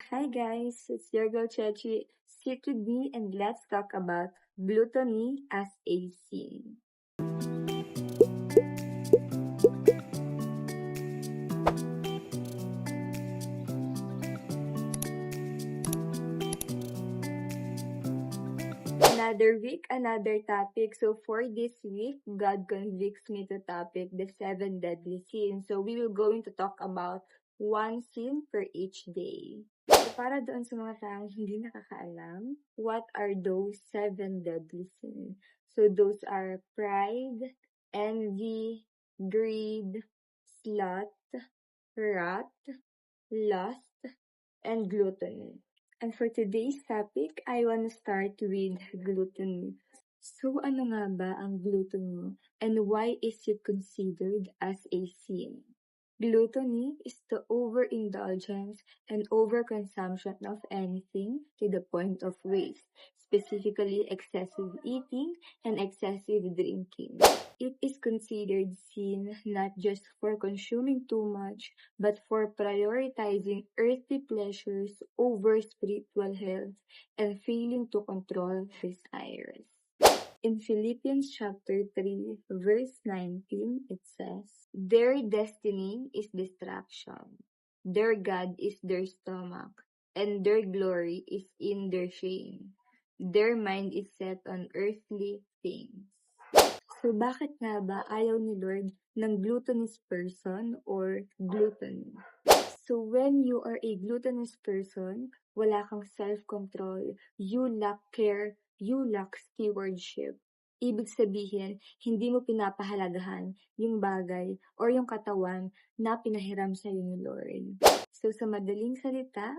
Hi guys, it's your girl Chechi. Sit with me and let's talk about gluttony as a sin. Another week, another topic. So for this week, God convicts me to topic the 7 deadly sins. So we will going to talk about one sin for each day. So para doon sa mga taong hindi nakakaalam, what are those 7 deadly sins? So those are pride, envy, greed, sloth, wrath, lust, and gluttony. And for today's topic, I want to start with gluttony. So ano nga ba ang gluttony and why is it considered as a sin? Gluttony is the overindulgence and overconsumption of anything to the point of waste, specifically excessive eating and excessive drinking. It is considered sin not just for consuming too much, but for prioritizing earthly pleasures over spiritual health and failing to control desires. In Philippians chapter 3, verse 19, it says, "Their destiny is destruction. Their God is their stomach, and their glory is in their shame. Their mind is set on earthly things." So bakit nga ba ayaw ni Lord ng gluttonous person or gluttony? So when you are a gluttonous person, wala kang self-control, you lack care, you lack stewardship. Ibig sabihin, hindi mo pinapahalagahan yung bagay or yung katawan na pinahiram sa ni Lord. So sa madaling salita,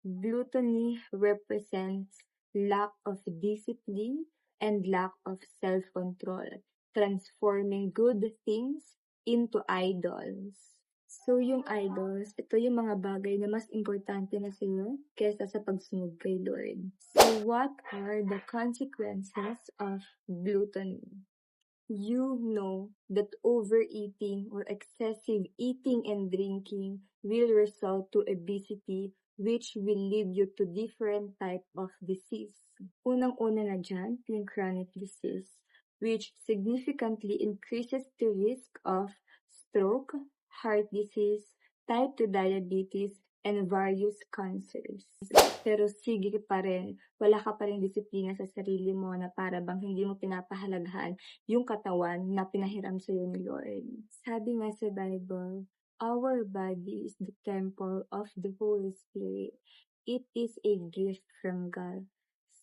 gluttony represents lack of discipline and lack of self-control, transforming good things into idols. So, yung idols, ito yung mga bagay na mas importante na sa'yo kaysa sa pagsunod kay Lord. So, what are the consequences of gluttony? You know that overeating or excessive eating and drinking will result to obesity, which will lead you to different type of disease. Unang-una na dyan, yung chronic disease, which significantly increases the risk of stroke, heart disease, type 2 diabetes, and various cancers. Pero sige pa rin, wala ka pa rin disiplina sa sarili mo na para bang hindi mo pinapahalagahan yung katawan na pinahiram sa'yo ni Lord. Sabi nga sa Bible, our body is the temple of the Holy Spirit. It is a gift from God.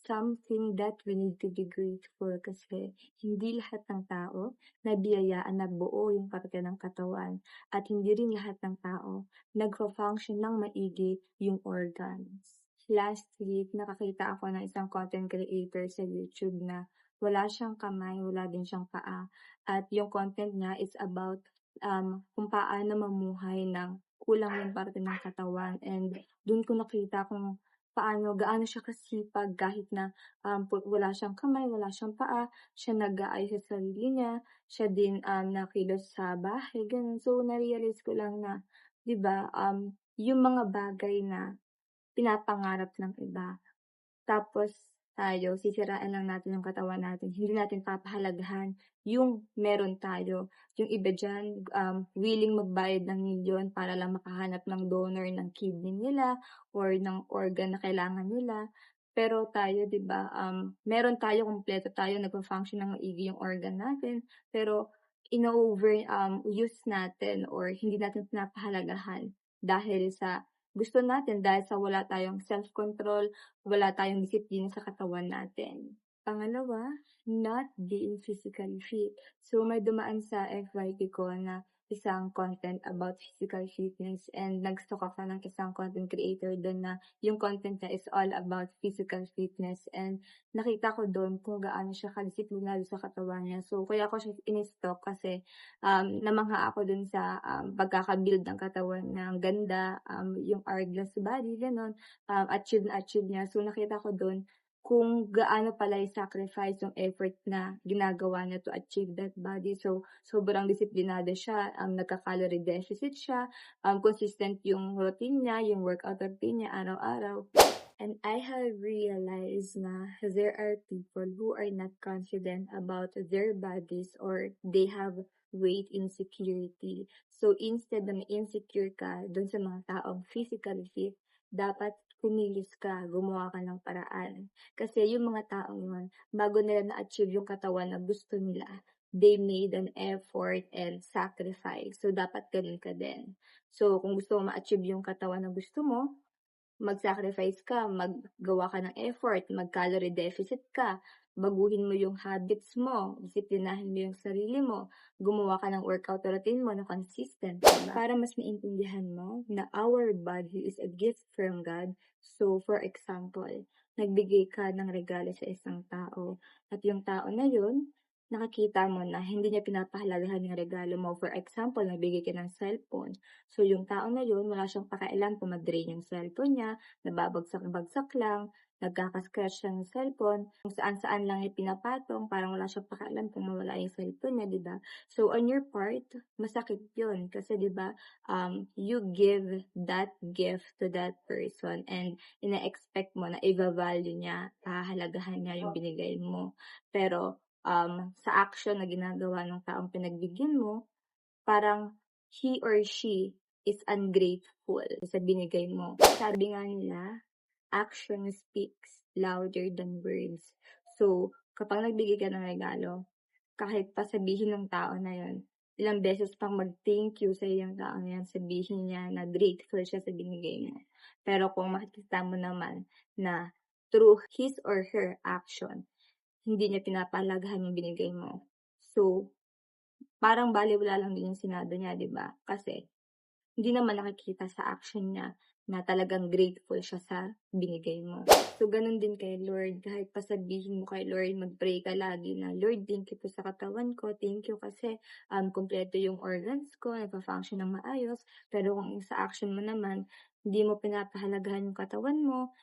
Something that we need to be grateful kasi hindi lahat ng tao nabiyayaan na buo yung parte ng katawan at hindi rin lahat ng tao nagfa-function ng maigi yung organs. Last week, nakakita ako ng isang content creator sa YouTube na wala siyang kamay, wala din siyang paa. At yung content niya is about kung paano mamuhay ng kulang yung parte ng katawan. And dun ko nakita kung gaano siya kasipag kahit na wala siyang kamay, wala siyang paa, siya nag-aayos sa sarili niya, siya din nakilos sa bahay, ganun. So, na-realize ko lang na, di ba, yung mga bagay na pinapangarap ng iba, tapos tayo, sisirain lang natin yung katawan natin, hindi natin papahalagahan yung meron tayo. Yung iba dyan, willing magbayad ng milyon para lang makahanap ng donor ng kidney nila or ng organ na kailangan nila. Pero tayo, di ba, meron tayo, kompleto tayo, nagpa-function ng maigi yung organ natin, pero use natin or hindi natin pinapahalagahan dahil sa gusto natin, dahil sa wala tayong self-control, wala tayong disiplina sa katawan natin. Pangalawa, not being physically fit. So, may dumaan sa FYP ko na isang content about physical fitness and nag-stalk ako ng isang content creator doon na yung content niya is all about physical fitness and nakita ko doon kung gaano siya kadisiplinado sa katawan niya. So, kaya ako siya in-stalk kasi namangha ako doon sa pagkakabuild ng katawan ng ganda, yung hourglass body, gano'n, achieve na achieve niya. So, nakita ko doon kung gaano pala yung sacrifice, yung effort na ginagawa niya to achieve that body. So, sobrang disiplinado siya, nagka-calorie deficit siya, consistent yung routine niya, yung workout routine niya araw-araw. And I have realized na there are people who are not confident about their bodies or they have weight insecurity. So instead na insecure ka dun sa mga taong physically fit, dapat kumilos ka, gumawa ka ng paraan. Kasi yung mga taong yun, bago nila na-achieve yung katawan na gusto nila, they made an effort and sacrifice. So dapat ganun ka din. So kung gusto mo ma-achieve yung katawan na gusto mo, mag-sacrifice ka, maggawa ka ng effort, mag-calorie deficit ka, baguhin mo yung habits mo, disiplinahin mo yung sarili mo, gumawa ka ng workout routine mo na consistent, diba? Para mas maintindihan mo na our body is a gift from God. So, for example, nagbigay ka ng regalo sa isang tao at yung tao na yun, nakikita mo na hindi niya pinapahalagahan yung regalo mo. For example, nagbigay ka ng cellphone. So, yung tao na yun, wala siyang pakialam kung mag-drain yung cellphone niya, nababagsak-bagsak lang, nagkaka-scratch siya ng cellphone, kung saan-saan lang yung pinapatong, parang wala siyang pakialam kung mawala yung cellphone niya, diba? So, on your part, masakit yun. Kasi, diba, you give that gift to that person and ina-expect mo na i-value niya, pahalagahan niya yung binigay mo. Pero, sa action na ginagawa ng taong pinagbigyan mo, parang he or she is ungrateful sa binigay mo. Sabi nga nila, action speaks louder than words. So, kapag nagbigay ka ng regalo, kahit pa sabihin ng tao na yun, ilang beses pang mag-thank you sa yung tao na yan, sabihin niya na grateful siya sa binigay mo. Pero kung makikita mo naman na through his or her action, hindi niya pinapahalagahan yung binigay mo. So, parang balewala lang din yung sinado niya, di ba? Kasi, hindi naman nakikita sa action niya na talagang grateful siya sa binigay mo. So, ganun din kay Lord. Kahit pasabihin mo kay Lord, mag-pray ka lagi na, Lord, thank you po sa katawan ko. Thank you kasi kompleto yung organs ko, nagpa-function ng maayos. Pero kung sa action mo naman, hindi mo pinapahalagahan yung katawan mo,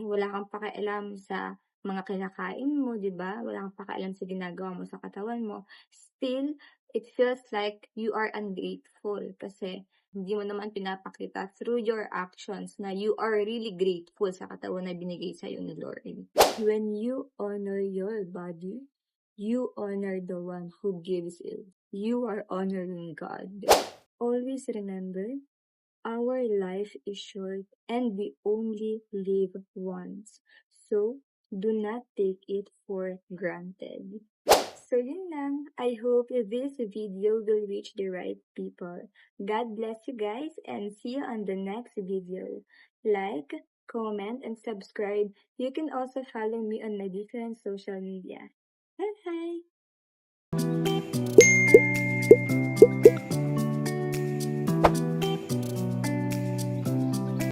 wala kang pakialam sa mga kinakain mo, di ba? Wala kang pakialam sa ginagawa mo sa katawan mo. Still, it feels like you are ungrateful kasi hindi mo naman pinapakita through your actions na you are really grateful sa katawan na binigay sa'yo ni Lord. When you honor your body, you honor the one who gives it. You are honoring God. Always remember, our life is short and we only live once. So, do not take it for granted. So yun lang. I hope this video will reach the right people. God bless you guys and see you on the next video. Like, comment, and subscribe. You can also follow me on my different social media. Bye-bye!